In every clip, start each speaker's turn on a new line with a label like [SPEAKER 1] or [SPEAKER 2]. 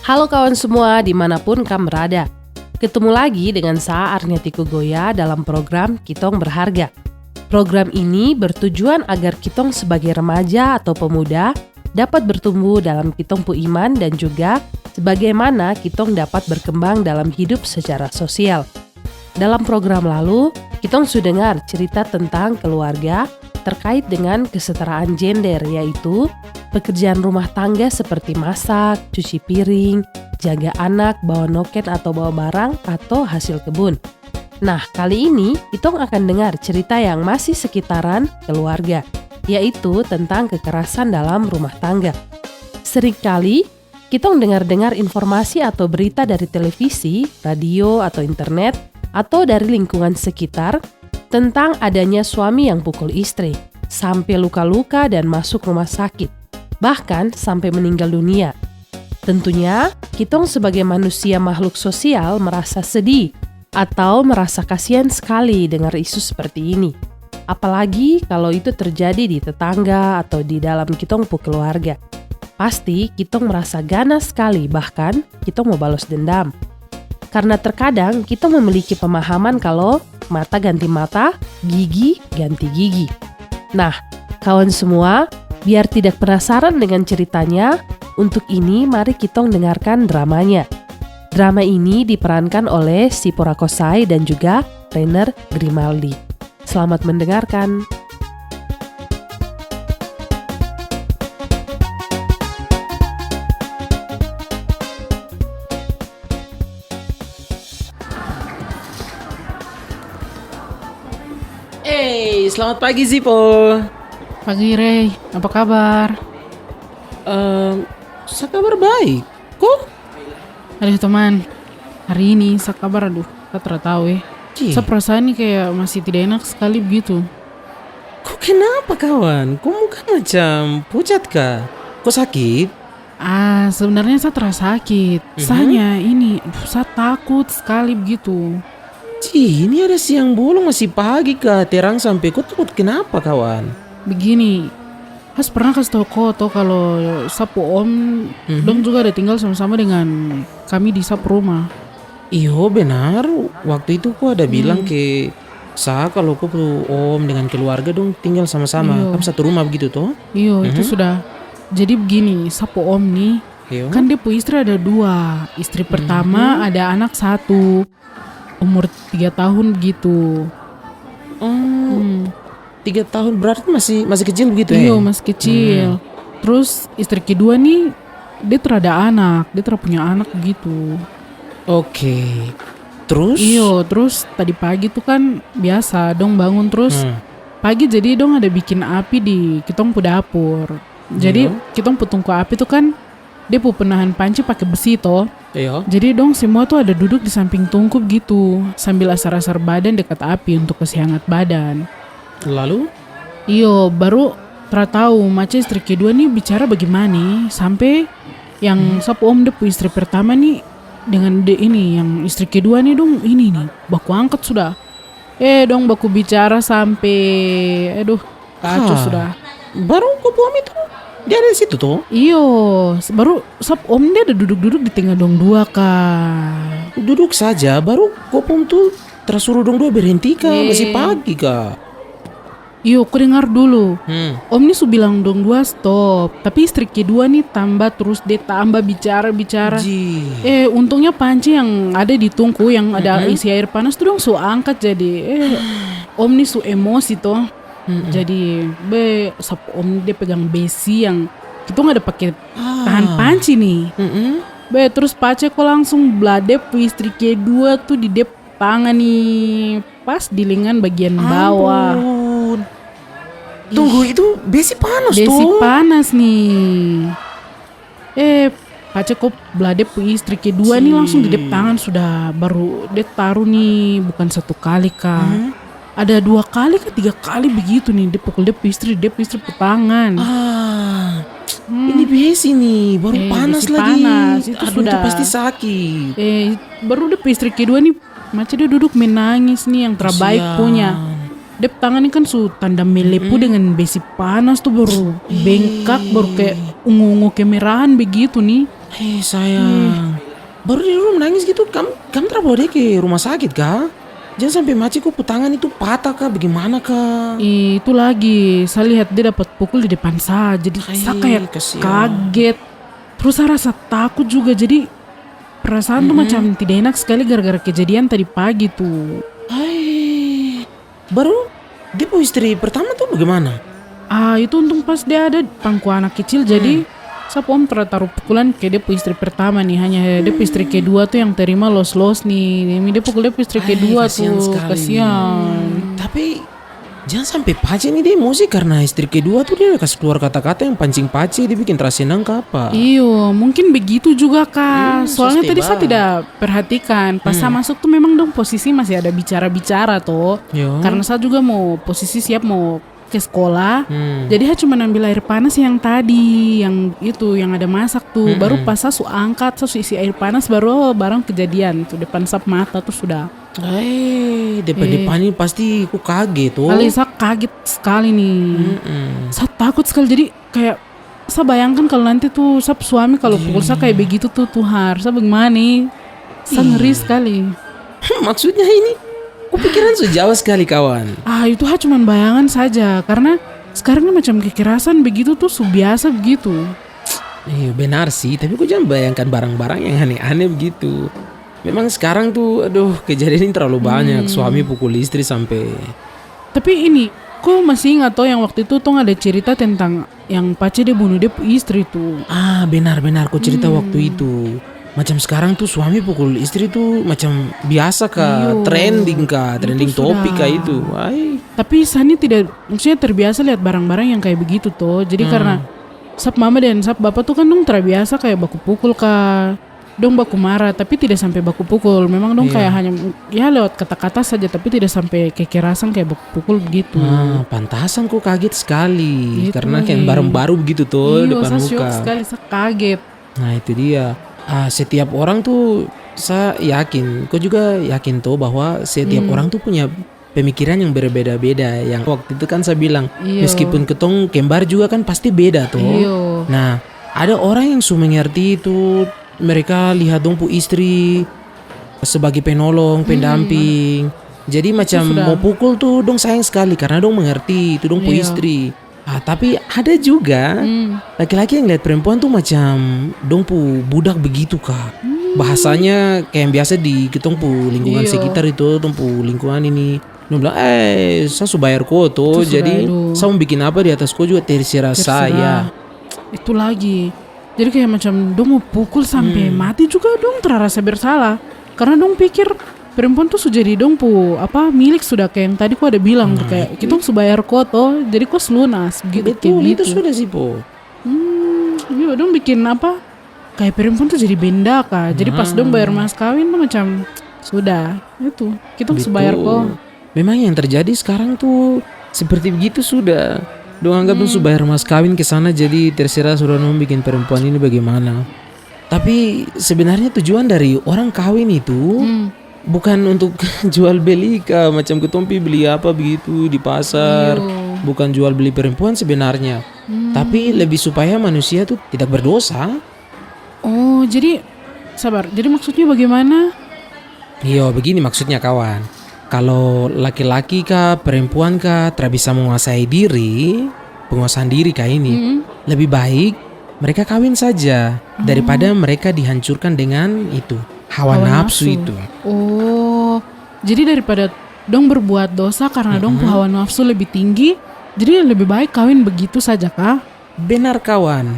[SPEAKER 1] Halo kawan semua dimanapun kamu berada. Ketemu lagi dengan saya Arniatiku Goya dalam program Kitong Berharga. Program ini bertujuan agar kitong sebagai remaja atau pemuda dapat bertumbuh dalam kitong pu iman dan juga sebagaimana kitong dapat berkembang dalam hidup secara sosial. Dalam program lalu, kitong sudah dengar cerita tentang keluarga terkait dengan kesetaraan gender, yaitu pekerjaan rumah tangga seperti masak, cuci piring, jaga anak, bawa noken atau bawa barang, atau hasil kebun. Nah, kali ini kitong akan dengar cerita yang masih sekitaran keluarga, yaitu tentang kekerasan dalam rumah tangga. Seringkali kitong dengar-dengar informasi atau berita dari televisi, radio, atau internet, atau dari lingkungan sekitar tentang adanya suami yang pukul istri, sampai luka-luka dan masuk rumah sakit, bahkan sampai meninggal dunia. Tentunya, kitong sebagai manusia makhluk sosial merasa sedih atau merasa kasihan sekali dengar isu seperti ini. Apalagi kalau itu terjadi di tetangga atau di dalam kitong pu keluarga. Pasti kitong merasa ganas sekali, bahkan kitong mau balas dendam. Karena terkadang kita memiliki pemahaman kalau mata ganti mata, gigi ganti gigi. Nah, kawan semua, biar tidak penasaran dengan ceritanya, untuk ini mari kitong dengarkan dramanya. Drama ini diperankan oleh Sipora Kosai dan juga Rainer Grimaldi. Selamat mendengarkan.
[SPEAKER 2] Selamat pagi Zipo.
[SPEAKER 3] Pagi Rey, apa kabar?
[SPEAKER 2] Saya kabar baik. Kok?
[SPEAKER 3] Aduh teman, hari ini saya kabar saya tidak tahu Saya perasaan ini kayak masih tidak enak sekali begitu.
[SPEAKER 2] Kok kenapa kawan? Kok muka macam pucat kah? Kok sakit?
[SPEAKER 3] Sebenarnya saya terasa sakit. Saya ini, saya takut sekali begitu.
[SPEAKER 2] Ini ada siang bolong masih pagi kah? Terang sampai kok takut kenapa kawan?
[SPEAKER 3] Begini, Has pernah kasih tahu kalau sapu om, dong juga ada tinggal sama-sama dengan kami di sapu rumah.
[SPEAKER 2] Iyo benar, waktu itu kok ada bilang ke saya kalau kok om dengan keluarga dong tinggal sama-sama, kan satu rumah begitu toh?
[SPEAKER 3] Iyo, itu sudah. Jadi begini, sapu om nih, kan dia punya istri ada 2. Istri pertama ada anak 1. Umur 3 tahun begitu.
[SPEAKER 2] 3 tahun berarti masih kecil begitu ya?
[SPEAKER 3] Iya, masih kecil. Terus istri kedua nih, dia terada anak, dia punya anak begitu.
[SPEAKER 2] Oke. Terus?
[SPEAKER 3] Iya, terus tadi pagi tuh kan biasa dong bangun terus pagi, jadi dong ada bikin api di kitong pu dapur. Jadi kitong pu tungku api tuh kan dia pu penahan panci pakai besi toh.
[SPEAKER 2] Iya.
[SPEAKER 3] Jadi dong semua tuh ada duduk di samping tungku gitu sambil asar-asar badan dekat api untuk kasih hangat badan.
[SPEAKER 2] Lalu?
[SPEAKER 3] Iyo, baru tahu macam istri kedua nih bicara bagaimana sampai yang sapu om depu istri pertama nih dengan ini yang istri kedua nih dong ini nih baku angkat sudah. Dong baku bicara sampai kacau sudah.
[SPEAKER 2] Baru sapu om itu dia ada di situ tuh?
[SPEAKER 3] Iyo, baru sapu om dia ada duduk-duduk di tengah dong 2 kah.
[SPEAKER 2] Duduk saja, baru sapu om tuh tersuruh dong 2 berhenti kah? Masih pagi kah?
[SPEAKER 3] Iyo, aku dengar dulu. Om nih su bilang dong 2 stop. Tapi istri kedua nih tambah terus dia tambah bicara. Untungnya panci yang ada di tungku yang ada isi air panas tuh dong su angkat jadi. Om nih su emosi toh. Jadi sapu om dia pegang besi yang kita nggak ada pakai tahan panci nih. Terus pace kok langsung bladep istri kedua tuh di dep tangan nih pas di lengan bagian bawah.
[SPEAKER 2] Tunggu, itu besi panas tuh.
[SPEAKER 3] Besi panas nih. Pace kok bladep istri kedua nih langsung di dep tangan sudah, baru dia taruh nih bukan 1 kali kah. Ada 2 kali ke 3 kali begitu nih dia pukul dep istri pe tangan.
[SPEAKER 2] Ini besi nih baru panas
[SPEAKER 3] besi
[SPEAKER 2] lagi.
[SPEAKER 3] Panas, itu sudah.
[SPEAKER 2] Itu pasti sakit.
[SPEAKER 3] Baru dep istri kedua nih macam dia duduk menangis nih yang terbaik punya. Dep tangan ini kan su tanda melepuh dengan besi panas tuh baru bengkak, baru kayak ungu-ungu kemerahan begitu nih.
[SPEAKER 2] Sayang, baru di rumah menangis gitu, kamu terbawa dia ke rumah sakit kah? Jangan sampai maci kok tangan itu patah kah, bagaimana kah?
[SPEAKER 3] Itu lagi, saya lihat dia dapat pukul di depan saya, jadi saya kayak
[SPEAKER 2] kasihan.
[SPEAKER 3] kaget. Terus saya rasa takut juga, jadi perasaan tuh macam tidak enak sekali gara-gara kejadian tadi pagi tuh.
[SPEAKER 2] Baru dia punya istri pertama tuh bagaimana?
[SPEAKER 3] Itu untung pas dia ada pangku anak kecil, jadi sap om taruh pukulan ke dia punya istri pertama nih, hanya dia punya istri kedua tuh yang terima los-los nih. Dia pukul dia punya istri kedua
[SPEAKER 2] kasihan
[SPEAKER 3] tuh,
[SPEAKER 2] sekali.
[SPEAKER 3] kasihan.
[SPEAKER 2] Tapi jangan sampai pace nih dia emosi karena istri kedua tuh dia kasih keluar kata-kata yang pancing pace, dia bikin tersenang ke apa?
[SPEAKER 3] Iyo, mungkin begitu juga kak. Soalnya tadi saya tidak perhatikan. Pas saya masuk tuh memang dong posisi masih ada bicara-bicara tuh.
[SPEAKER 2] Yo.
[SPEAKER 3] Karena saya juga mau posisi siap mau ke sekolah. Jadi saya cuma ambil air panas yang tadi, yang itu yang ada masak tuh. Baru pas saya angkat, saya isi air panas baru barang kejadian tuh depan sap mata tuh sudah.
[SPEAKER 2] Depan-depan ini pasti aku kaget tuh.
[SPEAKER 3] Kali saya kaget sekali nih. Saya takut sekali, jadi kayak saya bayangkan kalau nanti tuh sap suami kalau pukul saya kayak begitu tuh harus saya bagaimana nih. Saya ngeri sekali.
[SPEAKER 2] Maksudnya ini pikiran sejauh sekali kawan.
[SPEAKER 3] Itu cuma bayangan saja, karena sekarang ini macam kekerasan begitu tuh biasa begitu.
[SPEAKER 2] Iya benar sih, tapi kok jangan bayangkan barang-barang yang aneh-aneh begitu. Memang sekarang tuh, aduh kejadian ini terlalu banyak. Suami pukul istri sampai.
[SPEAKER 3] Tapi ini, kok masih ingat toh yang waktu itu tuh ada cerita tentang yang pace dia bunuh dia istri tuh.
[SPEAKER 2] Benar-benar kok cerita waktu itu. Macam sekarang tuh suami pukul istri tuh macam biasa kah, trending kah, trending topik kah itu.
[SPEAKER 3] Tapi Sani tidak, maksudnya terbiasa lihat barang-barang yang kayak begitu tuh. Jadi karena sap mama dan sap bapak tuh kan dong terbiasa kayak baku pukul kah, dong baku marah, tapi tidak sampai baku pukul. Memang dong kayak hanya ya lewat kata-kata saja, tapi tidak sampai kekerasan kayak baku pukul begitu.
[SPEAKER 2] Pantasan kok kaget sekali,
[SPEAKER 3] Itu
[SPEAKER 2] karena
[SPEAKER 3] lagi.
[SPEAKER 2] kayak baru-baru begitu tuh depan
[SPEAKER 3] saya
[SPEAKER 2] muka.
[SPEAKER 3] syok sekali, saya kaget.
[SPEAKER 2] Nah itu dia. Setiap orang tuh saya yakin, kau juga yakin tuh bahwa setiap orang tuh punya pemikiran yang berbeda-beda. Yang waktu itu kan saya bilang, meskipun ketong kembar juga kan pasti beda tuh. Nah ada orang yang mengerti itu, mereka lihat dong pu istri sebagai penolong, pendamping. Jadi macam mau pukul tuh dong sayang sekali karena dong mengerti itu dong pu istri. Tapi ada juga laki-laki yang lihat perempuan tuh macam dong pu budak begitu kak. Bahasanya kayak yang biasa di ketong pu lingkungan sekitar itu, dong pu lingkungan ini. Dong bilang, saya sudah bayar kok tuh, jadi saya mau bikin apa di atas kok juga terserah saya.
[SPEAKER 3] Itu lagi. Jadi kayak macam dong mau pukul sampai mati juga dong terasa bersalah. Karena dong pikir perempuan tuh sudah jadi dong pu milik sudah kayak yang tadi kok ada bilang tuh kayak kita tuh bayar kok toh, jadi kok lunas gitu.
[SPEAKER 2] Betul,
[SPEAKER 3] kayak
[SPEAKER 2] itu sudah sih po.
[SPEAKER 3] Iya dong bikin kayak perempuan tuh jadi benda kak. Jadi pas dong bayar mas kawin tuh macam sudah itu kita tuh bayar kok.
[SPEAKER 2] Memang yang terjadi sekarang tuh seperti begitu sudah. Dong anggap dong bayar mas kawin ke sana, jadi terserah sudah dong bikin perempuan ini bagaimana. Tapi sebenarnya tujuan dari orang kawin itu bukan untuk jual beli kah, macam ketompi beli apa begitu di pasar. Bukan jual beli perempuan sebenarnya. Tapi lebih supaya manusia tuh tidak berdosa.
[SPEAKER 3] Oh jadi sabar, jadi maksudnya bagaimana?
[SPEAKER 2] Iya begini maksudnya kawan. Kalau laki-laki kah, perempuan kah tidak bisa menguasai diri, penguasaan diri kah ini, lebih baik mereka kawin saja daripada mereka dihancurkan dengan itu hawa nafsu itu.
[SPEAKER 3] Oh, jadi daripada dong berbuat dosa karena dong hawa nafsu lebih tinggi, jadi lebih baik kawin begitu saja kah?
[SPEAKER 2] Benar kawan.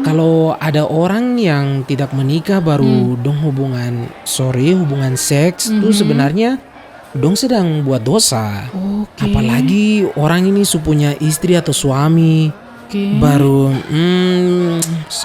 [SPEAKER 2] Kalau ada orang yang tidak menikah baru dong hubungan seks itu sebenarnya dong sedang buat dosa. Apalagi orang ini punya istri atau suami, baru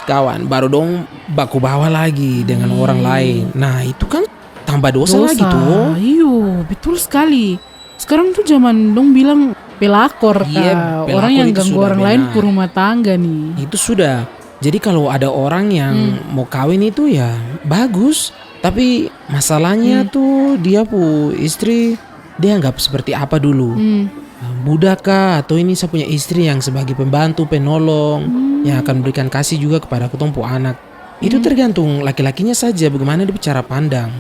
[SPEAKER 2] kawan baru dong baku bawa lagi dengan orang lain. Nah itu kan tambah dosa lagi tuh.
[SPEAKER 3] Iyo betul sekali. Sekarang tuh zaman dong bilang pelakor kak. Orang yang ganggu orang lain ke rumah tangga nih.
[SPEAKER 2] Itu sudah. Jadi kalau ada orang yang mau kawin itu ya bagus. Tapi masalahnya tuh dia pu istri dia anggap seperti apa dulu. Budak kah, atau ini saya punya istri yang sebagai pembantu, penolong yang akan berikan kasih juga kepada ketompo anak. Itu tergantung laki-lakinya saja bagaimana dia bicara pandang.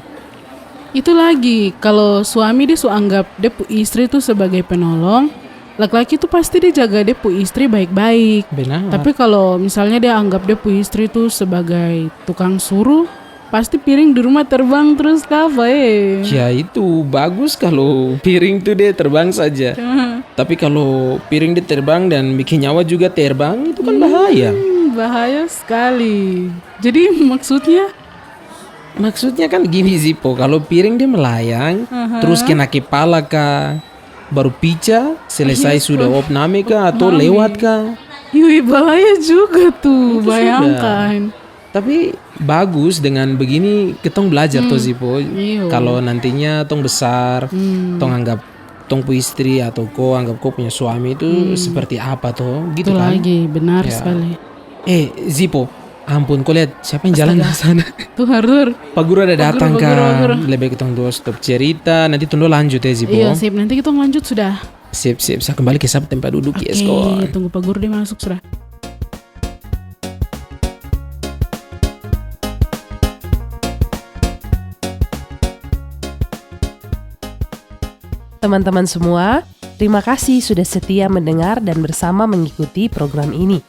[SPEAKER 3] Itu lagi, kalau suami dia anggap dia istri tuh sebagai penolong, laki-laki tuh pasti dia jaga dia istri baik-baik.
[SPEAKER 2] Benar.
[SPEAKER 3] Tapi kalau misalnya dia anggap dia istri tuh sebagai tukang suruh, pasti piring di rumah terbang terus apa
[SPEAKER 2] Ya itu bagus kalau piring tuh dia terbang saja. Tapi kalau piring dia terbang dan bikin nyawa juga terbang, itu kan bahaya.
[SPEAKER 3] Bahaya sekali. Jadi
[SPEAKER 2] Maksudnya kan gini Zipo, kalau piring dia melayang, terus kena kepala kah, baru pica, selesai sudah opname kah atau lewat kah?
[SPEAKER 3] Yui, bahaya juga tuh, bayangkan.
[SPEAKER 2] Tapi bagus dengan begini ketong belajar toh Zipo. Kalau nantinya tong besar, tong anggap tong pu istri atau ko anggap ko punya suami itu seperti apa toh, gitu
[SPEAKER 3] itu
[SPEAKER 2] kan?
[SPEAKER 3] Lagi, benar sekali.
[SPEAKER 2] Zipo, ampun, kau lihat siapa yang jalan di sana?
[SPEAKER 3] Tuh Harur.
[SPEAKER 2] Pak Guru ada datang kan? Lebih kita dua stop cerita, nanti tunggu lanjut ya Zipo.
[SPEAKER 3] Iya sip, nanti kita lanjut sudah.
[SPEAKER 2] Sip, saya kembali ke tempat duduk ya sekolah.
[SPEAKER 3] Tunggu Pak Guru dia masuk sudah.
[SPEAKER 1] Teman-teman semua, terima kasih sudah setia mendengar dan bersama mengikuti program ini.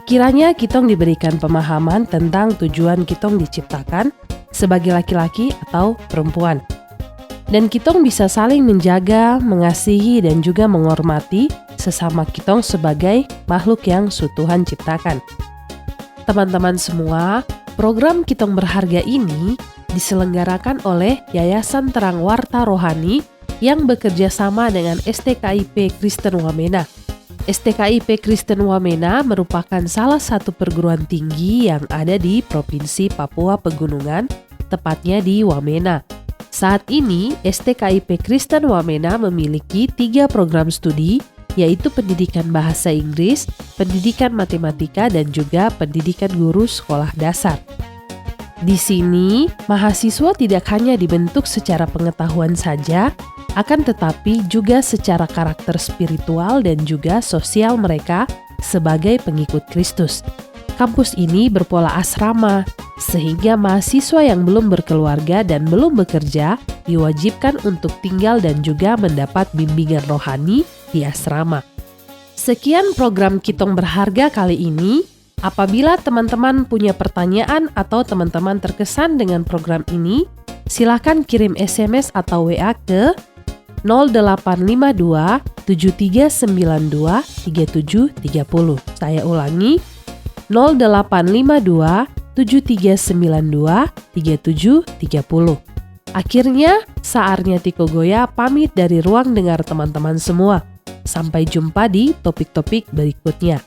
[SPEAKER 1] Kiranya kitong diberikan pemahaman tentang tujuan kitong diciptakan sebagai laki-laki atau perempuan. Dan kitong bisa saling menjaga, mengasihi, dan juga menghormati sesama kitong sebagai makhluk yang Tuhan ciptakan. Teman-teman semua, program Kitong Berharga ini diselenggarakan oleh Yayasan Terang Warta Rohani yang bekerja sama dengan STKIP Kristen Wamena. STKIP Kristen Wamena merupakan salah satu perguruan tinggi yang ada di Provinsi Papua Pegunungan, tepatnya di Wamena. Saat ini, STKIP Kristen Wamena memiliki 3 program studi, yaitu pendidikan bahasa Inggris, pendidikan matematika, dan juga pendidikan guru sekolah dasar. Di sini, mahasiswa tidak hanya dibentuk secara pengetahuan saja, akan tetapi juga secara karakter spiritual dan juga sosial mereka sebagai pengikut Kristus. Kampus ini berpola asrama, sehingga mahasiswa yang belum berkeluarga dan belum bekerja diwajibkan untuk tinggal dan juga mendapat bimbingan rohani di asrama. Sekian program Kitong Berharga kali ini. Apabila teman-teman punya pertanyaan atau teman-teman terkesan dengan program ini, silakan kirim SMS atau WA ke 0852 7392 3730. Saya ulangi, 0852 7392 3730. Akhirnya, saatnya Tiko Goya pamit dari ruang dengar teman-teman semua. Sampai jumpa di topik-topik berikutnya.